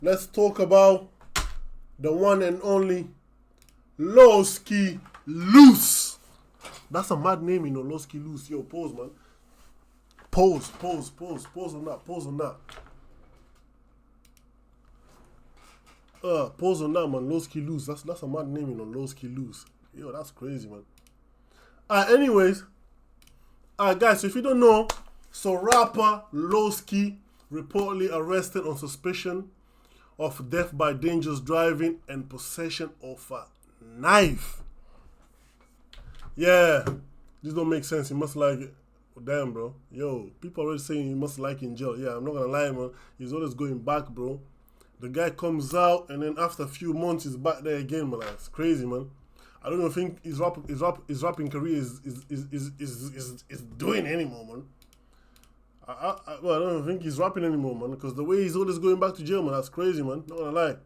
let's talk about the one and only Loski Loose. That's a mad name, you know, Loski Loose. Yo, pause, man. Pause on that, pause on that. Pause on that, man. Loski Loose. That's a mad name, you know, Loski Loose. Yo, that's crazy, man. Anyways, guys, so if you don't know, so rapper Loski reportedly arrested on suspicion of death by dangerous driving and possession of a knife. Yeah, this don't make sense. He must like it. Damn, bro. Yo, people already saying he must like in jail. Yeah, I'm not gonna lie, man. He's always going back, bro. The guy comes out and then after a few months he's back there again, man. It's crazy, man. I don't even think his rapping career is doing anymore, man. Well, I don't even think he's rapping anymore, man. Because the way he's always going back to jail, man, that's crazy, man. Not gonna lie.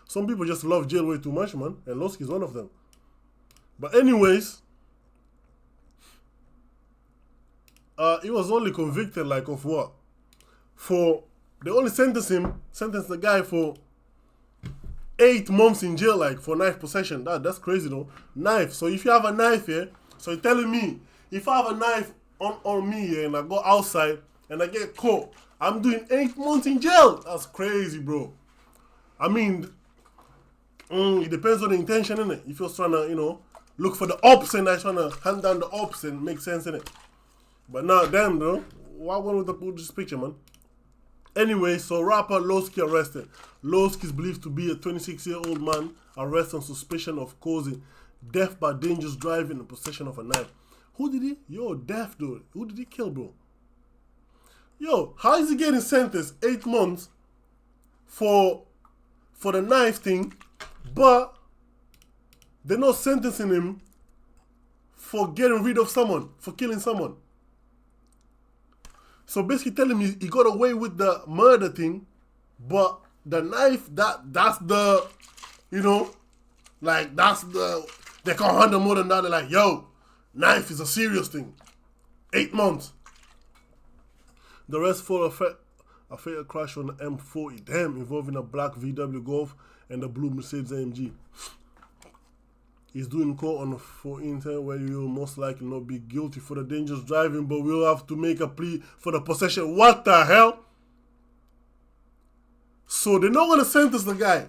Some people just love jail way too much, man. And Loski's one of them. But anyways, he was only convicted, like, of what? They only sentenced the guy for 8 months in jail, like, for knife possession. That's crazy, though. Knife. So if you have a knife here, so you're telling me, if I have a knife on me here and I go outside and I get caught, I'm doing 8 months in jail. That's crazy, bro. I mean, it depends on the intention, innit? If you're trying to, you know, look for the ops and I'm trying to hand down the ops and make sense, innit? But now, damn, though. What went with this picture, man? Anyway, so rapper Loski arrested. Loski is believed to be a 26-year-old man arrested on suspicion of causing death by dangerous driving and possession of a knife. Who did he? Yo, death, dude. Who did he kill, bro? Yo, how is he getting sentenced 8 months for the knife thing, but they're not sentencing him for getting rid of someone, for killing someone? So basically telling me he got away with the murder thing, but the knife, that's the, you know, like, that's the, they can't handle more than that. They're like, yo, knife is a serious thing. 8 months. The rest for a fatal crash on the M40, damn, involving a black VW Golf and a blue Mercedes AMG. He's doing court on the 14th, where you will most likely not be guilty for the dangerous driving, but we'll have to make a plea for the possession. What the hell? So they're not going to sentence the guy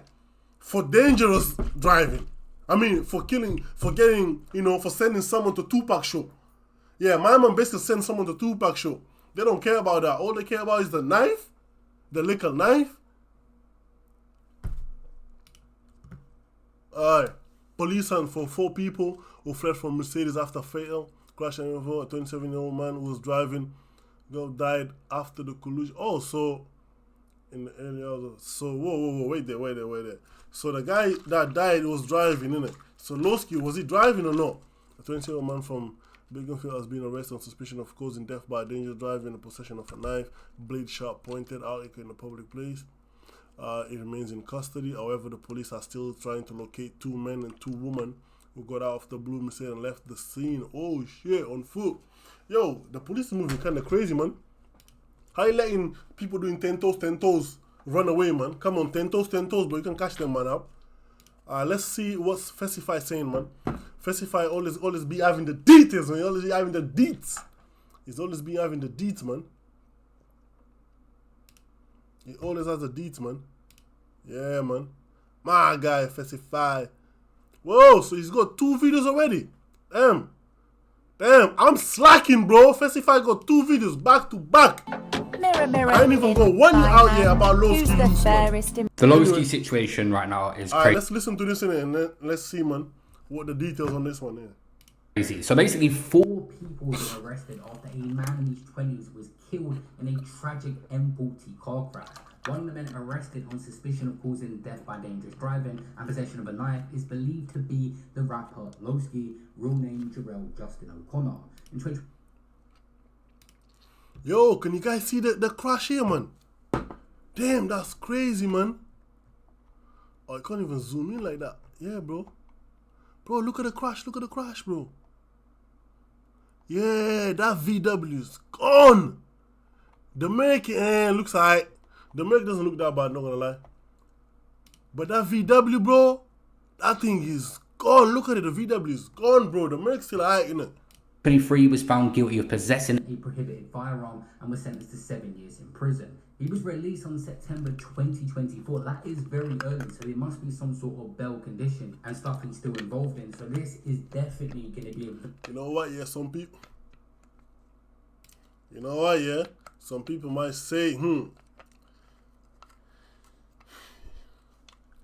for dangerous driving. I mean, for getting, you know, for sending someone to Tupac show. Yeah, my man basically sent someone to Tupac show. They don't care about that. All they care about is the knife, the little knife. Alright. Police hunt for 4 people who fled from Mercedes after fatal crash and a 27-year-old man who was driving died after the collision. Oh, so in the area. So whoa, wait there. So the guy that died was driving, innit? So Loski, was he driving or not? A 20-year-old man from Biggenfield has been arrested on suspicion of causing death by dangerous driving and possession of a knife, blade sharp pointed out in a public place. It remains in custody. However, the police are still trying to locate 2 men and 2 women who got out of the blue Mercedes and left the scene. Oh shit, on foot. Yo, the police is moving kind of crazy, man. How you letting people doing 10 toes run away, man? Come on, 10 toes, but you can catch them, man, up. Let's see what's Festify saying, man. Festify always be having the details, man. He always be having the deets. He's always be having the deets, man. He always has the deets, man. Yeah, man. My guy, Festify. Whoa, so he's got 2 videos already. Damn, I'm slacking, bro. Festify got 2 videos back to back. Mirror, I ain't even got one out here about Loski. The Loski situation right now is crazy. Let's listen to this and then let's see, man, what the details on this one is. Crazy. So basically, 4 people were arrested after a man in his 20s was killed in a tragic M40 car crash. One of the men arrested on suspicion of causing death by dangerous driving and possession of a knife is believed to be the rapper Loski, real name Jarrell Justin O'Connor. Yo, can you guys see the crash here, man? Damn, that's crazy, man. Oh, I can't even zoom in like that. Yeah, bro. Bro, look at the crash, bro. Yeah, that VW's gone. The make looks alright. The make doesn't look that bad, not gonna lie. But that VW, bro, that thing is gone. Look at it, the VW is gone, bro. The Merc's still alright, innit? 23 was found guilty of possessing a prohibited firearm and was sentenced to 7 years in prison. He was released on September 2024. That is very early, so there must be some sort of bail condition and stuff he's still involved in. So this is definitely going to be You know what, yeah, some people... You know what, yeah? Some people might say,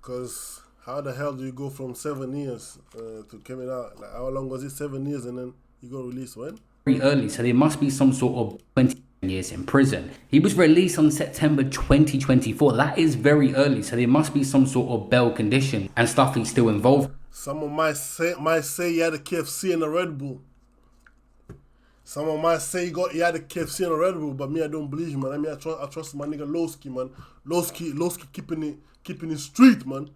because how the hell do you go from 7 years to coming out? Like, how long was it? 7 years, and then you got released when? very early, so there must be some sort of 20 years in prison. He was released on September 2024. That is very early, so there must be some sort of bail condition and stuff he's still involved. Someone might say he had a KFC and a Red Bull. Someone might say he had a KFC and a Red Bull, but me, I don't believe, man. I mean, I trust my nigga Loski, man. Loski keeping it street, man.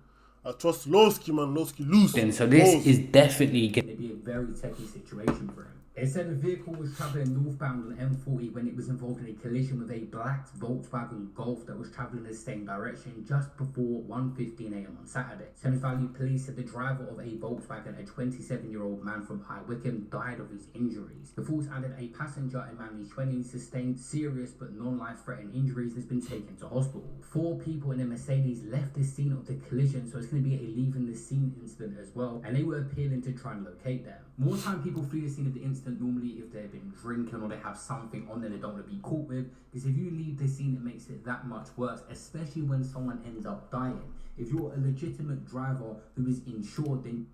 I trust Loski, man. Loski loose. And so this is definitely going to be a very techie situation for him. It said the vehicle was travelling northbound on M40 when it was involved in a collision with a black Volkswagen Golf that was travelling in the same direction just before 1:15 a.m. on Saturday. Thames Valley Police said the driver of a Volkswagen, a 27-year-old man from High Wycombe, died of his injuries. The force added a passenger, a man in his 20s, sustained serious but non-life-threatening injuries and has been taken to hospital. 4 people in a Mercedes left the scene of the collision, so it's going to be a leaving the scene incident as well, and they were appealing to try and locate them. More time people flee the scene of the incident normally if they've been drinking or they have something on them they don't want to be caught with, because if you leave the scene it makes it that much worse, especially when someone ends up dying. If you're a legitimate driver who is insured, then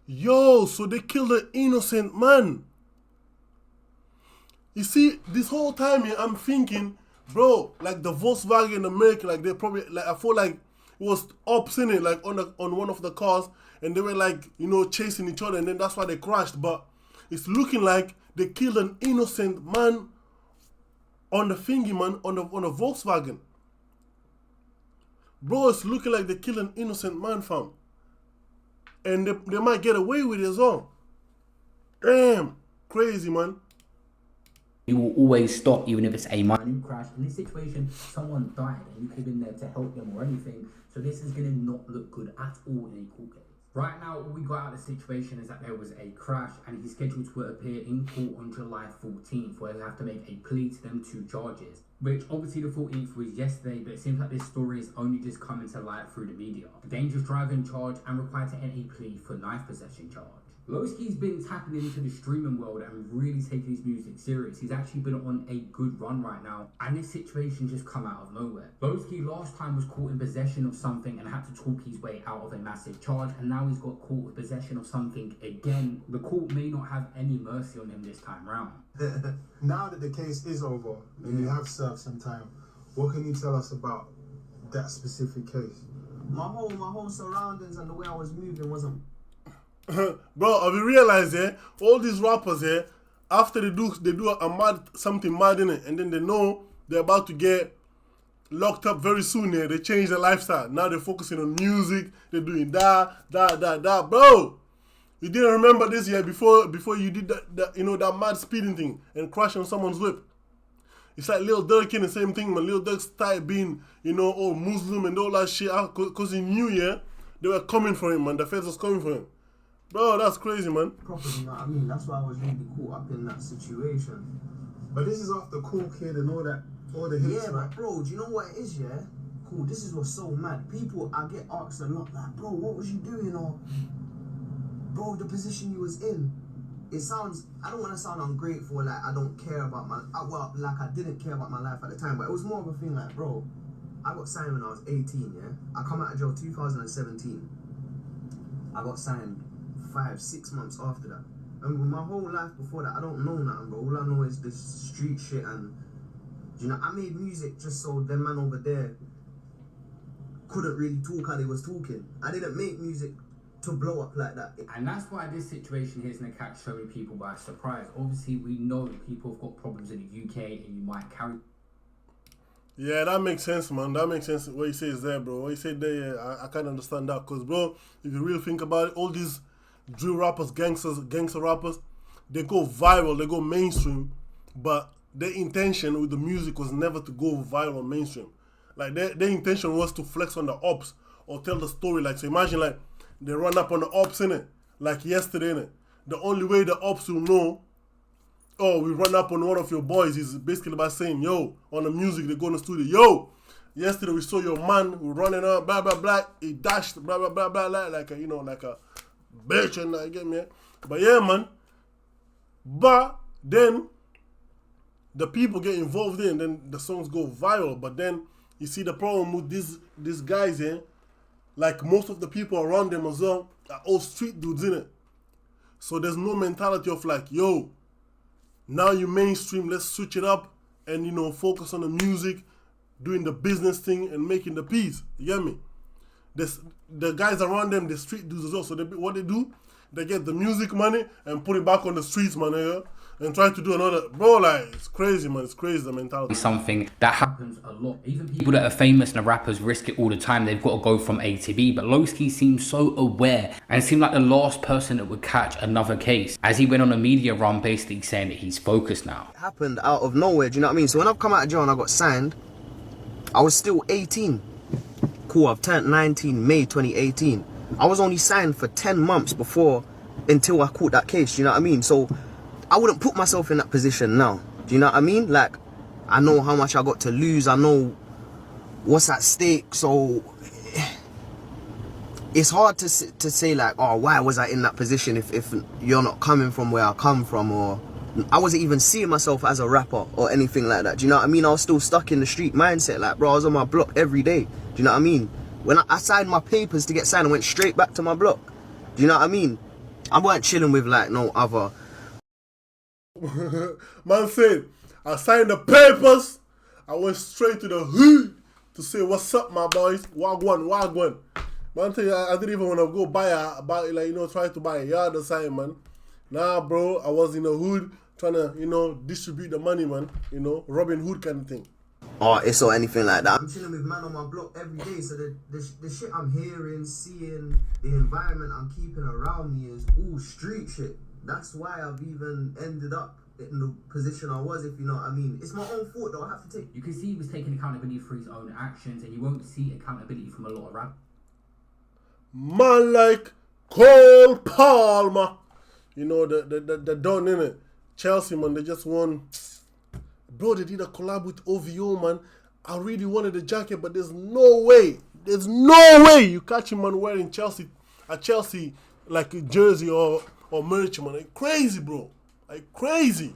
yo, so they killed an innocent man. You see, this whole time here, I'm thinking, bro, like the Volkswagen America, like they probably, like I feel like it was ops in it, like on one of the cars, and they were like, you know, chasing each other, and then that's why they crashed. But it's looking like they killed an innocent man on the thingy, man, on a Volkswagen. Bro, it's looking like they killed an innocent man, fam. And they might get away with it as well. Damn, crazy, man. you will always stop, even if it's a minor crash. In this situation, someone died and you could have been there to help them or anything. So this is going to not look good at all in a court case. Right now, all we got out of the situation is that there was a crash and he's scheduled to appear in court on July 14th, where he'll have to make a plea to them 2 charges. Which obviously the 14th was yesterday, but it seems like this story is only just coming to light through the media. The dangerous driving charge and required to enter a plea for knife possession charge. Loski's been tapping into the streaming world and really taking his music serious. He's actually been on a good run right now, and this situation just come out of nowhere. Loski last time was caught in possession of something and had to talk his way out of a massive charge, and now he's got caught with possession of something again. The court may not have any mercy on him this time round. Now that the case is over and you have served some time, what can you tell us about that specific case? My whole surroundings and the way I was moving wasn't. Bro, have you realized, all these rappers, after they do something mad in it, and then they know they're about to get locked up very soon, they change their lifestyle. Now they're focusing on music, they're doing that. Bro, you didn't remember this before you did that mad speeding thing and crash on someone's whip. It's like Lil Durk in the same thing, man. Lil Durk started being, all Muslim and all that shit, because he knew, they were coming for him, man. The feds was coming for him. Bro, that's crazy, man. Properly, you know what I mean? That's why I was really caught up in that situation. But this is after Cool Kid and all the hits. Yeah, but bro, do you know what it is, yeah? Cool, this is what's so mad. People, I get asked a lot, like, bro, what was you doing? Or, bro, the position you was in. It sounds, I don't want to sound ungrateful, like I don't care about like I didn't care about my life at the time, but it was more of a thing like, bro, I got signed when I was 18, yeah? I come out of jail 2017. I got signed 5-6 months after that. And with my whole life before that, I don't know nothing, bro. All I know is this street shit, and I made music just so them man over there couldn't really talk how they was talking. I didn't make music to blow up like that. And that's why this situation here is going to catch so many people by surprise. Obviously, we know that people have got problems in the UK and you might carry. Yeah, that makes sense, man. That makes sense. What you say is there, bro. What you say there, I can't understand that. Because, bro, if you really think about it, all these drill rappers, gangster rappers, they go viral, they go mainstream, but their intention with the music was never to go viral or mainstream. Like, their intention was to flex on the ops or tell the story. Like, so imagine like they run up on the ops, innit? Like yesterday, innit? The only way the ops will know, oh, we run up on one of your boys is basically by saying, yo, on the music, they go in the studio, yo, yesterday we saw your man who running up, blah, blah, blah, he dashed, blah, blah, blah, blah, blah, like a, you know, like a bitch, and I get me. But yeah, man. But then the people get involved in, then the songs go viral. But then you see the problem with these guys here, like most of the people around them as well are all street dudes, in it. So there's no mentality of like, yo, now you mainstream, let's switch it up and, you know, focus on the music, doing the business thing and making the peace. You get me? The guys around them, the street dudes as well. So what they do, they get the music money and put it back on the streets, man, yeah? And try to do another, bro, like, it's crazy, man, it's crazy, the mentality. Something that happens a lot. Even people that are famous and rappers risk it all the time. They've got to go from A to B, but Loski seems so aware and seemed like the last person that would catch another case, as he went on a media run basically saying that he's focused now. It happened out of nowhere, do you know what I mean? So when I've come out of jail and I got signed, I was still 18. Cool, I've turned 19 May 2018. I was only signed for 10 months until I caught that case, do you know what I mean? So I wouldn't put myself in that position now. Do you know what I mean? Like, I know how much I got to lose. I know what's at stake. So it's hard to say like, oh, why was I in that position if you're not coming from where I come from, or I wasn't even seeing myself as a rapper or anything like that. Do you know what I mean? I was still stuck in the street mindset. Like, bro, I was on my block every day. Do you know what I mean? When I signed my papers to get signed, I went straight back to my block. Do you know what I mean? I weren't chilling with like no other. Man said, I signed the papers, I went straight to the hood to say, what's up, my boys? Wagwan, wagwan. Man, tell you, I didn't even want to go try to buy a yard or something, man. Nah, bro, I was in the hood trying to, you know, distribute the money, man. You know, Robin Hood kind of thing. Artists or anything like that. I'm chilling with man on my block every day, so the shit I'm hearing, seeing, the environment I'm keeping around me is all street shit. That's why I've even ended up in the position I was, if you know what I mean. It's my own fault though, I have to take. You can see he was taking accountability for his own actions, and you won't see accountability from a lot of rap. Man like Cole Palmer, you know, the Don, innit? Chelsea, man, they just won. Bro, they did a collab with OVO, man. I really wanted the jacket, but there's no way you catch him, man, wearing a Chelsea like a jersey or merch, man. Like crazy, bro. Like crazy,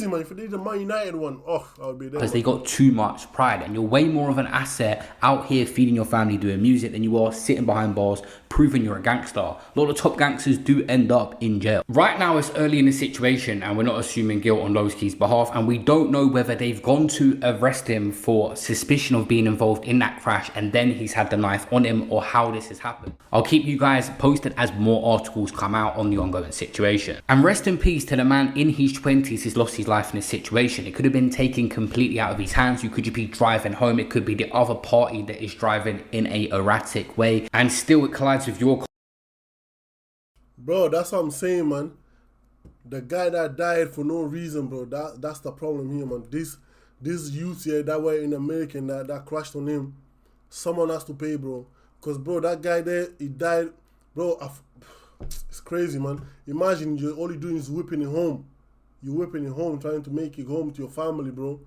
man. If they did the Man United one, oh, I would be there. Because they got too much pride, and you're way more of an asset out here feeding your family doing music than you are sitting behind bars proving you're a gangster. A lot of top gangsters do end up in jail. Right now it's early in the situation and we're not assuming guilt on Loski's behalf, and we don't know whether they've gone to arrest him for suspicion of being involved in that crash and then he's had the knife on him, or how this has happened. I'll keep you guys posted as more articles come out on the ongoing situation. And rest in peace to the man in his 20s who's lost his life in this situation. It could have been taken completely out of his hands. You could be driving home, it could be the other party that is driving in a erratic way, and still it collides with your car. Bro, that's what I'm saying, man. The guy that died for no reason, bro, that's the problem here, man. This youth here that were in America and that crashed on him, someone has to pay, bro. Because, bro, that guy there, he died, bro. It's crazy, man. Imagine you're only doing is whipping it home. You're whipping it home, trying to make it home to your family, bro.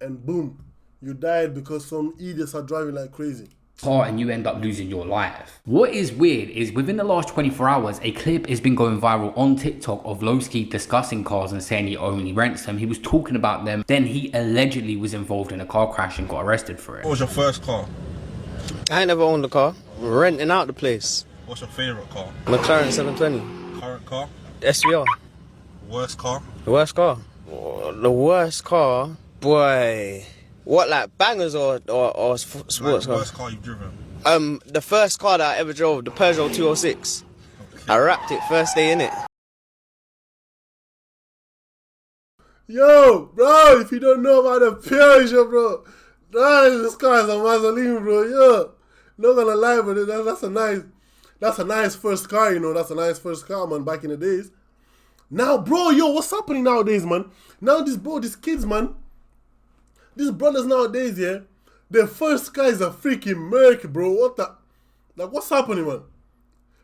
And boom, you died because some idiots are driving like crazy. And you end up losing your life. What is weird is within the last 24 hours, a clip has been going viral on TikTok of Loski discussing cars and saying he only rents them. He was talking about them. Then he allegedly was involved in a car crash and got arrested for it. What was your first car? I ain't never owned a car. I'm renting out the place. What's your favourite car? McLaren 720. Current car? SVR. Worst car? The worst car? Oh, the worst car? Boy. What, like bangers or sports Like the car? worst car you've driven? The first car that I ever drove, the Peugeot 206. I wrapped it first day in it. Yo, bro, if you don't know about the Peugeot, bro, this car is a Mazzolini, bro. Yo, not gonna lie, but that's a nice first car, you know. That's a nice first car, man, back in the days. Now, bro, yo, what's happening nowadays, man? Now, these kids, man, these brothers nowadays, yeah, The first car is a freaking Merc, bro. What the? Like, what's happening, man?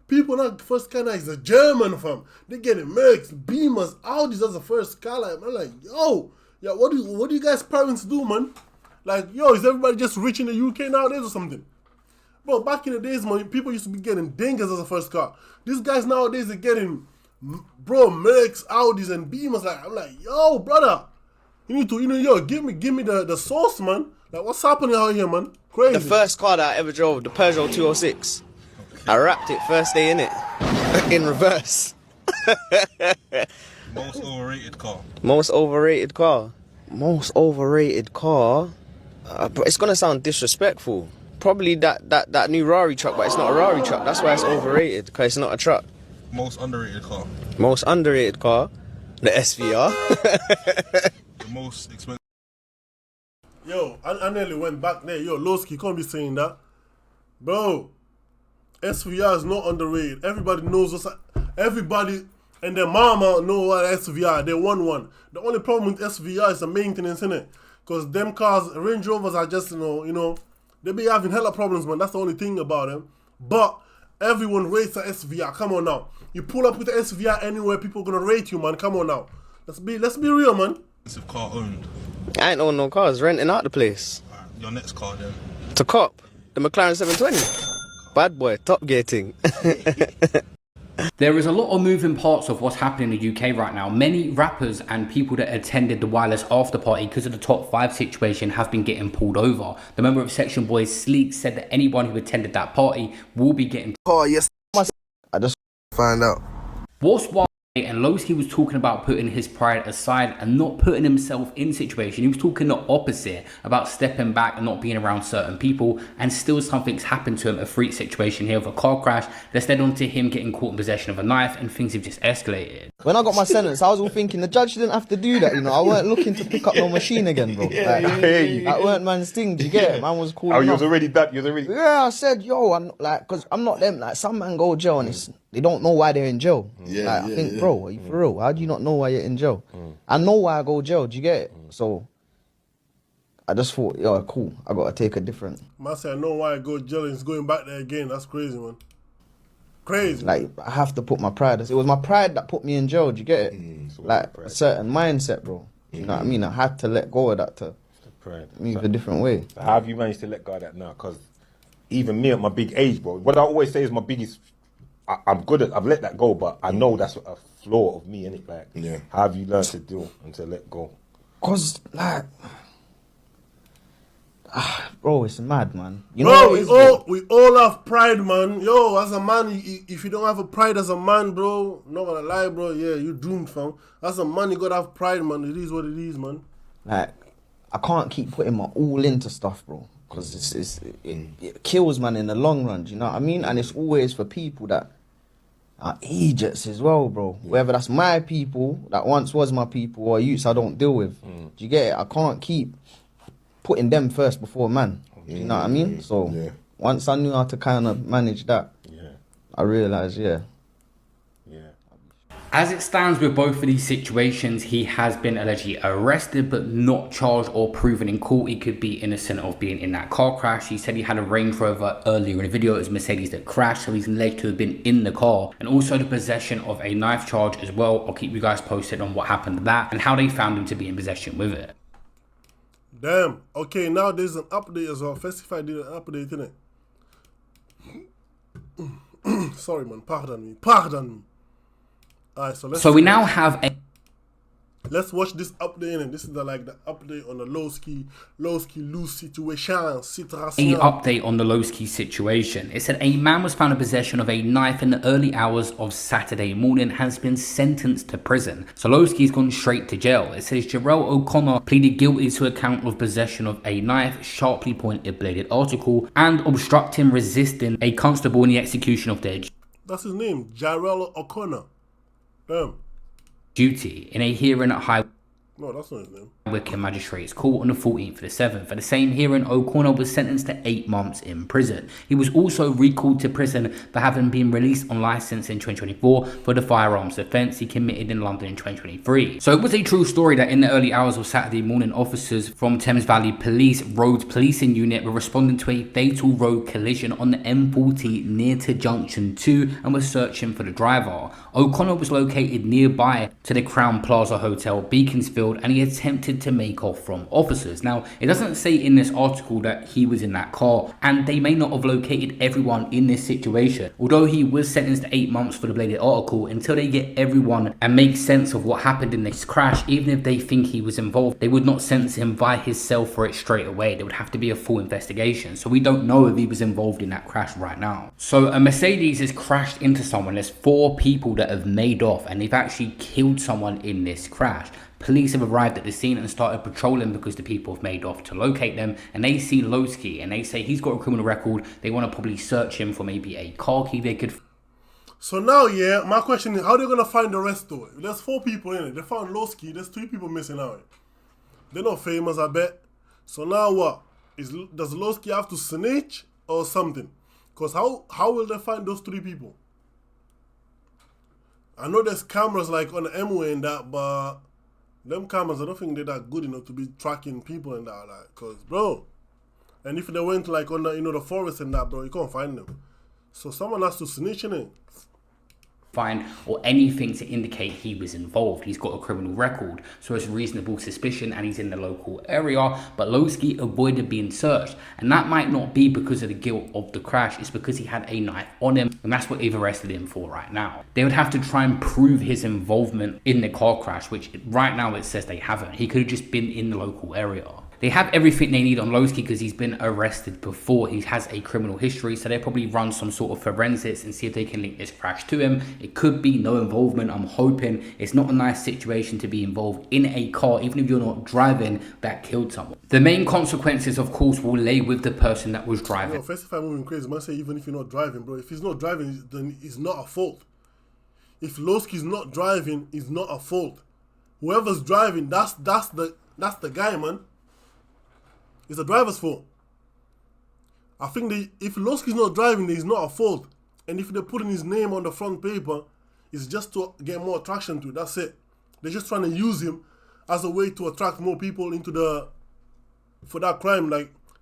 People now, first car now is a German, fam. They getting Mercs, Beamers, Audis as a first car. Like, man, like, yo, yeah, what do you guys parents do, man? Like, yo, is everybody just rich in the UK nowadays or something? Bro, back in the days, man, people used to be getting Dingers as a first car. These guys nowadays are getting, bro, Mercs, Audis, and Beamers. Like, I'm like, yo, brother, you need to, yo, give me the sauce, man. Like, what's happening out here, man? Crazy. The first car that I ever drove, the Peugeot 206. I wrapped it first day in it, in reverse. Most overrated car. Most overrated car. Most overrated car. But it's gonna sound disrespectful. Probably that new Rari truck, but it's not a Rari truck. That's why it's overrated, because it's not a truck. Most underrated car. Most underrated car, the SVR. The most expensive. Yo, I nearly went back there. Yo, Loski, can't be saying that. Bro, SVR is not underrated. Everybody knows what's... Everybody and their mama know what SVR. They want one. The only problem with SVR is the maintenance, innit? Because them cars, Range Rovers are just, you know, they be having hella problems, man. That's the only thing about them. But everyone rates the SVR. Come on now. You pull up with the SVR anywhere, people are going to rate you, man. Come on now. Let's be real, man. Expensive car owned. I ain't own no cars, renting out the place. Alright, your next car then. To cop, the McLaren 720. Bad boy, top gear thing. There is a lot of moving parts of what's happening in the UK right now. Many rappers and people that attended the Wireless after party because of the top 5 situation have been getting pulled over. The member of Section Boys, Sleek, said that anyone who attended that party will be getting... Oh, yes. I just find out. What's wild, and Loski was talking about putting his pride aside and not putting himself in situation. He was talking the opposite about stepping back and not being around certain people, and still something's happened to him, a freak situation here with a car crash that's led on to him getting caught in possession of a knife, and things have just escalated. When I got my sentence, I was all thinking the judge didn't have to do that, you know. I weren't looking to pick up no machine again, bro. I hear you. That weren't man's thing, do you get it? Man was cool. Oh, you was already done. You was already. Yeah, I said, yo, I'm like, because I'm not them. Like, some man go jail and they don't know why they're in jail. I think, bro, are you for real? How do you not know why you're in jail? I know why I go jail, do you get it? So, I just thought, yo, cool, I gotta take a different... Man said, I know why I go jail and he's going back there again. That's crazy, man. Crazy. Like, I have to put my pride... It was my pride that put me in jail, do you get it? Like, a certain mindset, bro. Do you know what I mean? I had to let go of that to move a different way. So how have you managed to let go of that now? Because even me at my big age, bro, what I always say is my biggest... I'm good at... I've let that go, but I know that's a flaw of me, innit? Like, how have you learned to deal and to let go? Because, like... bro, it's mad, man. You Bro, know we all have pride, man. Yo, as a man, if you don't have a pride as a man, bro, not gonna lie, bro, yeah, you doomed, fam. As a man, you gotta have pride, man. It is what it is, man. Like, I can't keep putting my all into stuff, bro. Because it kills, man, in the long run, do you know what I mean? And it's always for people that are idiots as well, bro. Whether that's my people, that once was my people, or youths I don't deal with. Do you get it? I can't keep putting them first before man. Do you know what I mean? So, once I knew how to kind of manage that, I realised, As it stands with both of these situations, he has been allegedly arrested but not charged or proven in court. He could be innocent of being in that car crash. He said he had a Range Rover earlier in the video. It was Mercedes that crashed, so he's alleged to have been in the car. And also the possession of a knife charge as well. I'll keep you guys posted on what happened to that and how they found him to be in possession with it. Damn. Okay, now there's an update as well. Festify did an update, innit? Sorry, man. Pardon me. Alright, so we now have a... Let's watch this update, and this is the update on the Loski loose situation. A update on the Loski situation. It said a man was found in possession of a knife in the early hours of Saturday morning, has been sentenced to prison. So Loski's gone straight to jail. It says Jarrell O'Connor pleaded guilty to a count of possession of a knife, sharply pointed bladed article, and obstructing resisting a constable in the execution of their... That's his name, Jarrell O'Connor. Damn. Duty in a hearing at high... No, that's not his name. Wickham Magistrates Court on the 14th of the 7th. For the same hearing, O'Connor was sentenced to 8 months in prison. He was also recalled to prison for having been released on licence in 2024 for the firearms offence he committed in London in 2023. So it was a true story that in the early hours of Saturday morning, officers from Thames Valley Police Roads Policing Unit were responding to a fatal road collision on the M40 near to Junction 2 and were searching for the driver. O'Connor was located nearby to the Crown Plaza Hotel, Beaconsfield, and he attempted to make off from officers. Now, it doesn't say in this article that he was in that car, and they may not have located everyone in this situation. Although he was sentenced to 8 months for the bladed article, until they get everyone and make sense of what happened in this crash, even if they think he was involved, they would not sentence him by himself for it straight away. There would have to be a full investigation. So we don't know if he was involved in that crash right now. So a Mercedes has crashed into someone. There's 4 people that have made off, and they've actually killed someone in this crash. Police have arrived at the scene and started patrolling because the people have made off to locate them, and they see Loski and they say he's got a criminal record. They want to probably search him for maybe a car key they could. So now, yeah, my question is, how are they gonna find the rest though? There's 4 people in it. They found Loski. There's 3 people missing out. They're not famous, I bet. So now what? Does Loski have to snitch or something? Because how will they find those 3 people? I know there's cameras like on the M-way and that, but them cameras, I don't think they're that good enough to be tracking people and that, like, cause bro, and if they went like on the, the forest and that, bro, you can't find them. So someone has to snitch in it. Find or anything to indicate he was involved. He's got a criminal record, so it's reasonable suspicion, and he's in the local area. But Loski avoided being searched, and that might not be because of the guilt of the crash. It's because he had a knife on him, and that's what they've arrested him for right now. They would have to try and prove his involvement in the car crash, which right now it says they haven't. He could have just been in the local area. They have everything they need on Loski because he's been arrested before. He has a criminal history, so they'll probably run some sort of forensics and see if they can link this crash to him. It could be no involvement. I'm hoping. It's not a nice situation to be involved in a car, even if you're not driving, that killed someone. The main consequences, of course, will lay with the person that was driving. First, if I'm moving crazy, man, say even if you're not driving, bro, if he's not driving, then it's not a fault. If Loski's not driving, it's not a fault. Whoever's driving, that's the guy, man. It's the driver's fault. I think if Loski's not driving, it's not a fault. And if they're putting his name on the front paper, it's just to get more attraction to it. That's it. They're just trying to use him as a way to attract more people for that crime,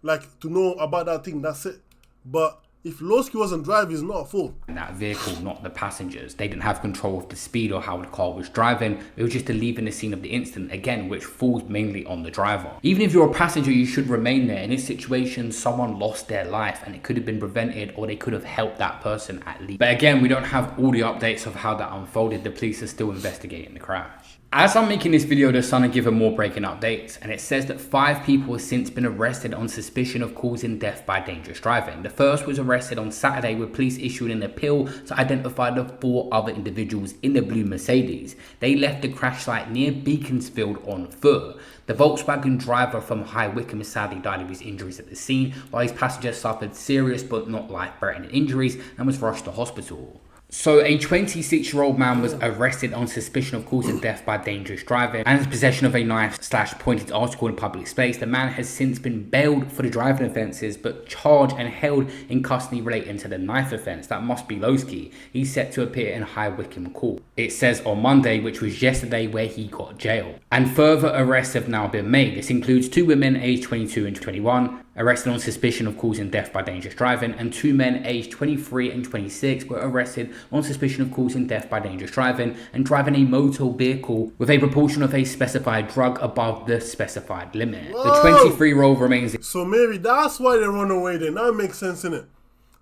like to know about that thing. That's it. But if Loski wasn't driving, it's not a fault. In that vehicle, not the passengers. They didn't have control of the speed or how the car was driving. It was just the leaving the scene of the incident, again, which falls mainly on the driver. Even if you're a passenger, you should remain there. In this situation, someone lost their life and it could have been prevented, or they could have helped that person at least. But again, we don't have all the updates of how that unfolded. The police are still investigating the crash. As I'm making this video, the Sun are given more breaking updates, and it says that 5 people have since been arrested on suspicion of causing death by dangerous driving. The first was arrested on Saturday, with police issuing an appeal to identify the 4 other individuals in the blue Mercedes. They left the crash site near Beaconsfield on foot. The Volkswagen driver from High Wycombe sadly died of his injuries at the scene, while his passenger suffered serious but not life-threatening injuries and was rushed to hospital. So a 26-year-old man was arrested on suspicion of causing death by dangerous driving and his possession of a knife/pointed article in public space. The man has since been bailed for the driving offences, but charged and held in custody relating to the knife offence. That must be Loski. He's set to appear in High Wycombe Court, it says, on Monday, which was yesterday, where he got jailed. And further arrests have now been made. This includes 2 women aged 22 and 21, arrested on suspicion of causing death by dangerous driving, and 2 men aged 23 and 26 were arrested on suspicion of causing death by dangerous driving and driving a motor vehicle with a proportion of a specified drug above the specified limit. Whoa. The 23-year-old remains. So maybe that's why they run away then. That makes sense, innit?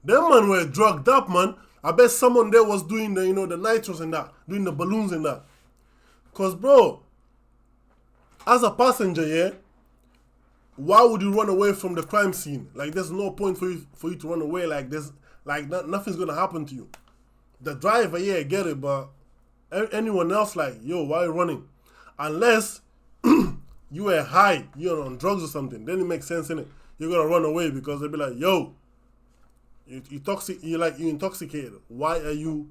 Them man were drugged up, man. I bet someone there was doing the, the nitros and that, doing the balloons and that. Cause bro, as a passenger, yeah, why would you run away from the crime scene? Like, there's no point for you to run away. Like, nothing's gonna happen to you. The driver, yeah, I get it, but anyone else, like, yo, why are you running? Unless you were high, you're on drugs or something, then it makes sense, innit? You're gonna run away because they'll be like, yo, you're intoxicated. Why are you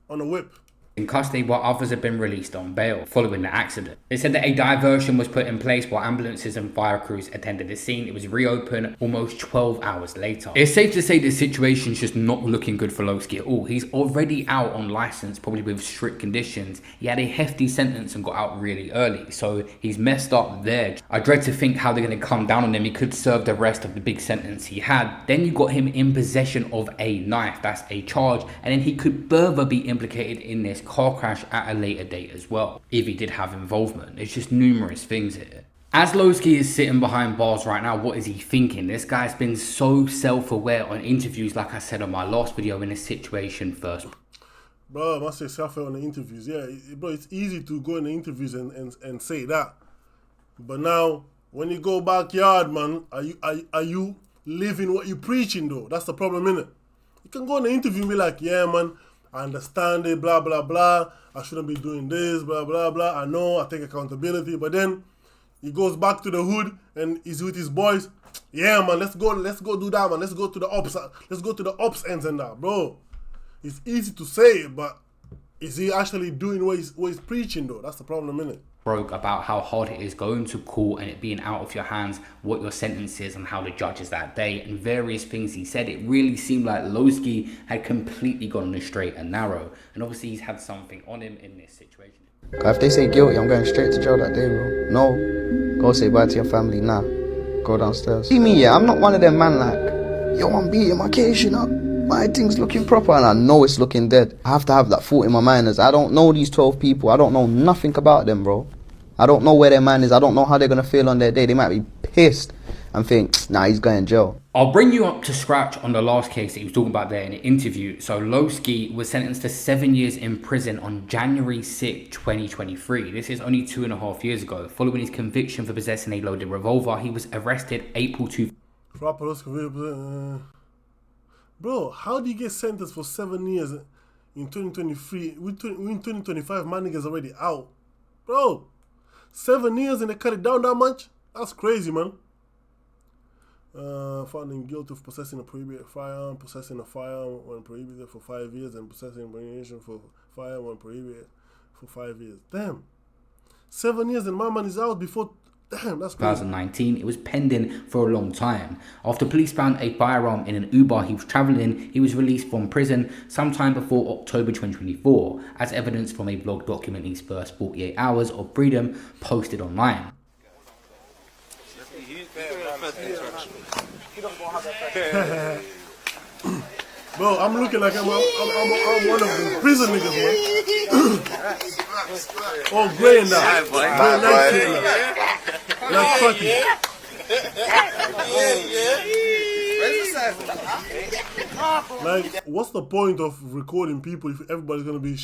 on a whip? in custody while others have been released on bail following the accident. They said that a diversion was put in place while ambulances and fire crews attended the scene. It was reopened almost 12 hours later. It's safe to say the situation's just not looking good for Loski at all. He's already out on license, probably with strict conditions. He had a hefty sentence and got out really early, so he's messed up there. I dread to think how they're going to come down on him. He could serve the rest of the big sentence he had. Then you got him in possession of a knife. That's a charge, and then he could further be implicated in this car crash at a later date as well, if he did have involvement. It's just numerous things here. As Loski is sitting behind bars right now, what is he thinking? This guy's been so self-aware on interviews, like I said on my last video, in this situation first. Bro, I must say self-aware on the interviews. Yeah, bro, it's easy to go in the interviews and say that. But now, when you go backyard, man, are you living what you preaching, though? That's the problem, innit? You can go in the interview and be like, yeah, man, I understand it, blah, blah, blah. I shouldn't be doing this, blah, blah, blah. I know, I take accountability. But then he goes back to the hood and he's with his boys. Yeah, man, let's go do that, man. Let's go to the ops ends and that, bro. It's easy to say it, but is he actually doing what he's preaching, though? That's the problem, innit? Broke about how hard it is going to court and it being out of your hands, what your sentence is and how the judge is that day, and various things he said. It really seemed like Loski had completely gone on the straight and narrow, and obviously he's had something on him in this situation. If they say guilty, I'm going straight to jail that day, bro. No, go say bye to your family now. Go downstairs. See me, yeah, I'm not one of them man like, yo, I'm beating my case, you know. My thing's looking proper and I know it's looking dead. I have to have that thought in my mind as I don't know these 12 people. I don't know nothing about them, bro. I don't know where their man is. I don't know how they're going to feel on their day. They might be pissed and think, nah, he's going to jail. I'll bring you up to scratch on the last case that he was talking about there in the interview. So Loski was sentenced to 7 years in prison on January 6, 2023. This is only 2.5 years ago. Following his conviction for possessing a loaded revolver, he was arrested April 2. Bro, how do you get sentenced for 7 years in 2023? We in 2025, my nigga's already out. Bro, 7 years and they cut it down that much? That's crazy, man. Found him guilty of possessing a prohibited firearm, possessing a firearm when prohibited for 5 years, and possessing ammunition for firearm when prohibited for 5 years. Damn. 7 years and my man is out before. Damn, that's crazy. 2019, it was pending for a long time. After police found a firearm in an Uber he was travelling in, he was released from prison sometime before October 2024, as evidence from a blog documenting his first 48 hours of freedom posted online. Bro, I'm looking like I'm one of the prison niggas, man. Oh, gray and that. Like fucking. Like, what's the point of recording people if everybody's gonna be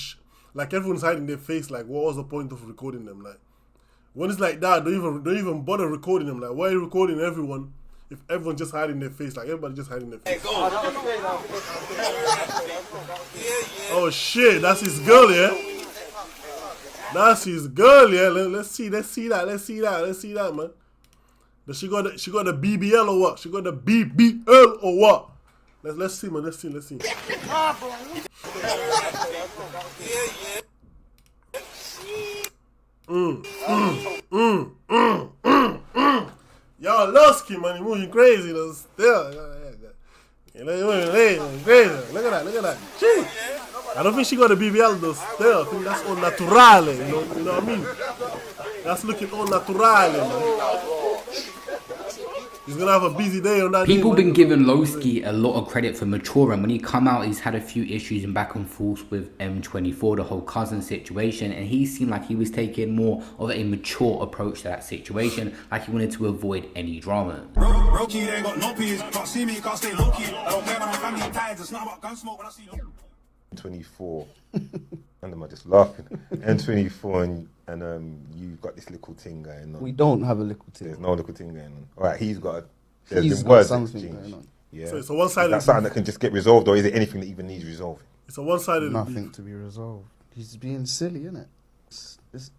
like everyone's hiding their face? Like, what was the point of recording them? Like, when it's like that, don't even bother recording them. Like, why are you recording everyone if everyone's just hiding their face? Like, everybody just hiding their face. Oh shit, that's his girl, yeah. That's his girl, yeah. Let's see that, man. But she got the BBL or what? She got the BBL or what? Let's see, man. Let's see. Y'all Loski, man. You moving crazy, though. Still. Look at that. Gee. I don't think she got a BBL though. Still, I think that's all naturale. You know what I mean? That's looking all naturale, man. He's gonna have a busy day on that. People been giving Loski a lot of credit for maturing. When he come out, he's had a few issues and back and forth with M24, the whole cousin situation, and he seemed like he was taking more of a mature approach to that situation, like he wanted to avoid any drama. 24, and am I just laughing? M24 and you've got this little thing going on. We don't have a little thing. There's no little thing going on. All right, he's got something going on. Yeah. So it's a one-sided. Is that something that can just get resolved, or is it anything that even needs resolving? It's a one-sided. Nothing to be resolved. He's being silly, isn't it?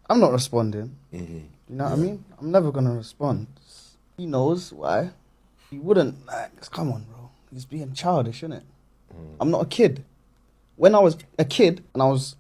I'm not responding. Mm-hmm. You know what I mean? I'm never gonna respond. He knows why. He wouldn't. Like, come on, bro. He's being childish, isn't it? I'm not a kid. When I was a kid and I was,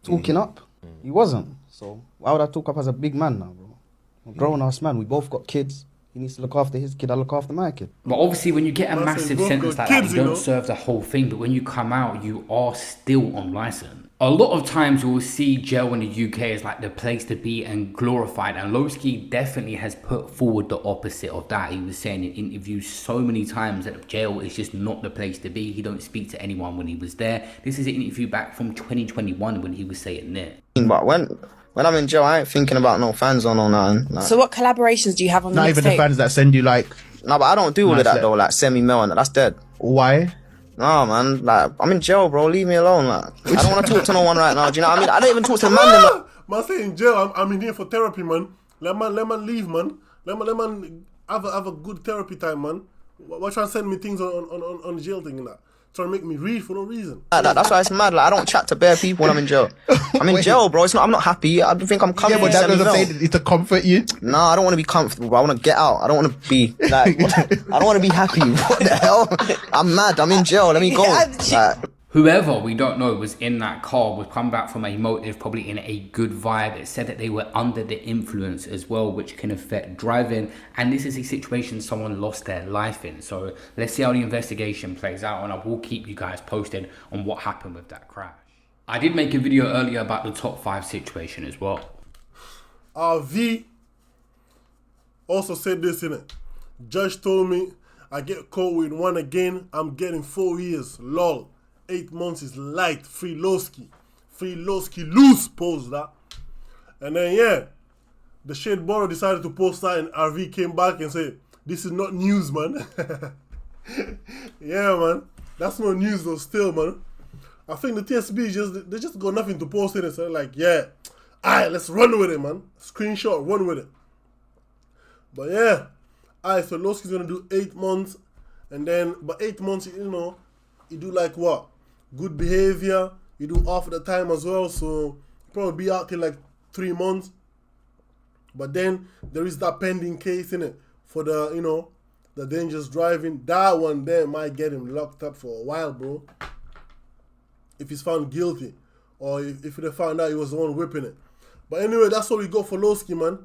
talking up. He wasn't. So why would I talk up as a big man now, bro? I'm a grown-ass man. We both got kids. He needs to look after his kid. I look after my kid. But obviously, when you get a Man said massive both sentence got like that, kids, you you don't know. serve the whole thing. But when you come out, you are still on license. A lot of times you will see jail in the UK as like the place to be and glorified. And Loski definitely has put forward the opposite of that. He was saying in interviews so many times that jail is just not the place to be. He don't speak to anyone when he was there. This is an interview back from 2021 when he was saying that. But when I'm in jail, I ain't thinking about no fans on or nothing. Like, So what collaborations do you have on the Not even the mixtape? fans that send you like, no, but I don't do all Nice of that let- though. Like send me mail and that. That's dead. why? No, man. Like I'm in jail, bro. Leave me alone. Like I don't want to talk to no one right now. Do you know what I mean? I don't even talk to the man. Like, Man say in jail, I'm in here for therapy, man. Let man leave, man. Let man have a good therapy time, man. Why trying to send me things on the jail thing and that? Trying to make me read for no reason. that's why it's mad. Like I don't chat to bare people when I'm in jail. I'm in jail, bro. I'm not happy. I think I'm comfortable. Yeah, but that doesn't say that it's to comfort you. No, I don't want to be comfortable, bro. I want to get out. I don't want to be like. I don't want to be happy. What the hell? I'm mad. I'm in jail. Let me go. Like, Whoever, we don't know, was in that car was come back from a motive, probably in a good vibe. It said that they were under the influence as well, which can affect driving. And this is a situation someone lost their life in. So let's see how the investigation plays out, and I will keep you guys posted on what happened with that crash. I did make a video earlier about the top 5 situation as well. V also said this in it. Judge told me I get caught with one again, I'm getting 4 years. Lol. 8 months is light. Free Loski. Free Loski loose. Post that. And then yeah, the Shade Borough decided to post that, and RV came back and said, this is not news, man. Yeah, man. That's not news though still, man. I think the TSB they just got nothing to post in it. So they're like, yeah, alright, let's run with it, man. Screenshot, run with it. But yeah, alright, so Loski's gonna do 8 months, and then but 8 months, you know, you do like what? Good behavior. You do half of the time as well, so probably be out till like 3 months. But then there is that pending case in it for the, you know, the dangerous driving. That one there might get him locked up for a while, bro. If he's found guilty, or if they found out he was the one whipping it. But anyway, that's what we got for Loski, man.